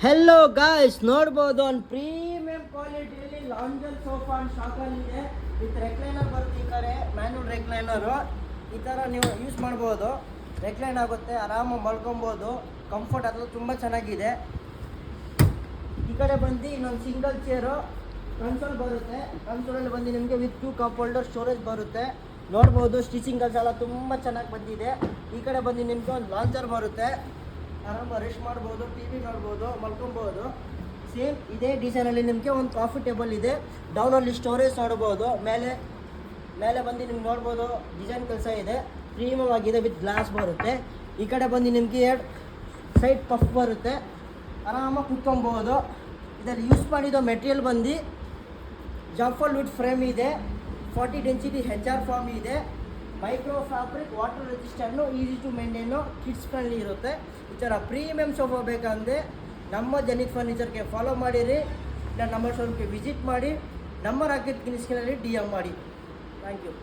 Hello guys, ನೋಡ್ಬೋದು ಒಂದು premium ಕ್ವಾಲಿಟಿಯಲ್ಲಿ ಲಾಂಜಲ್ ಸೋಫಾ ಅಂಡ್ ಶಾಕಲ್ಲಿದೆ. ವಿತ್ ರೆಕ್ಲೈನರ್ ಬರುತ್ತೆ. ಈ ಕಡೆ ಮ್ಯಾನ್ಯಲ್ ರೆಕ್ಲೈನರು ಈ ಥರ ನೀವು ಯೂಸ್ ಮಾಡ್ಬೋದು. ರೆಕ್ಲೈನ್ ಆಗುತ್ತೆ, ಆರಾಮಾಗಿ ಮಲ್ಕೊಬೋದು. ಕಂಫರ್ಟ್ ಅದು ತುಂಬ ಚೆನ್ನಾಗಿದೆ. ಈ ಕಡೆ ಬಂದು ಇನ್ನೊಂದು ಸಿಂಗಲ್ ಚೇರು ಕನ್ಸೋಲ್ ಬರುತ್ತೆ. ಕನ್ಸೋಲಲ್ಲಿ ಬಂದು ನಿಮಗೆ ವಿತ್ 2 ಕಪ್ ಹೋಲ್ಡರ್ ಸ್ಟೋರೇಜ್ ಬರುತ್ತೆ. ನೋಡ್ಬೋದು ಸ್ಟಿಚಿಂಗಲ್ಸ್ ಎಲ್ಲ ತುಂಬ ಚೆನ್ನಾಗಿ ಬಂದಿದೆ. ಈ ಕಡೆ ಬಂದು ನಿಮಗೆ ಒಂದು ಲಾಂಚರ್ ಬರುತ್ತೆ. ಆರಾಮಾಗಿ ರೆಸ್ಟ್ ಮಾಡ್ಬೋದು, ಟಿ ವಿ ನೋಡ್ಬೋದು, ಮಲ್ಕೊಬೋದು. ಸೇಮ್ ಇದೇ ಡಿಸೈನಲ್ಲಿ ನಿಮಗೆ ಒಂದು ಕಾಫಿ ಟೇಬಲ್ ಇದೆ. ಡೌನಲ್ಲಿ ಸ್ಟೋರೇಜ್ ನೋಡ್ಬೋದು. ಮೇಲೆ ಬಂದು ನಿಮ್ಗೆ ನೋಡ್ಬೋದು ಡಿಸೈನ್ ಕೆಲಸ ಇದೆ. ಪ್ರೀಮಿಯಮ್ ಆಗಿದೆ, ವಿತ್ ಗ್ಲಾಸ್ ಬರುತ್ತೆ. ಈ ಕಡೆ ಬಂದು ನಿಮಗೆ 2 ಸೈಡ್ ಪಫ್ ಬರುತ್ತೆ. ಆರಾಮಾಗಿ ಕುತ್ಕೊಬೋದು. ಇದರಲ್ಲಿ ಯೂಸ್ ಮಾಡಿದ ಮೆಟೀರಿಯಲ್ ಬಂದು ಜಾಫಲ್ ವುಡ್ ಫ್ರೇಮ್ ಇದೆ. 40 ಡೆನ್ಸಿಟಿ HR ಫಾರ್ಮ್ ಇದೆ. Micro fabric, water resistant, easy to maintain, kids friendly ಇರುತ್ತೆ. ಈ ಥರ ಪ್ರೀಮಿಯಮ್ ಸೋಫಾ ಬೇಕಂದರೆ ನಮ್ಮ ಜನಿತ್ ಫರ್ನಿಚರ್ಗೆ ಫಾಲೋ ಮಾಡಿರಿ. ಇಲ್ಲ ನಮ್ಮ ಶೋರೂಮ್ಗೆ ವಿಸಿಟ್ ಮಾಡಿ. ನಂಬರ್ ಹಾಕಿದ ಸ್ಕ್ರೀನಲ್ಲಿ DM ಮಾಡಿ. Thank you.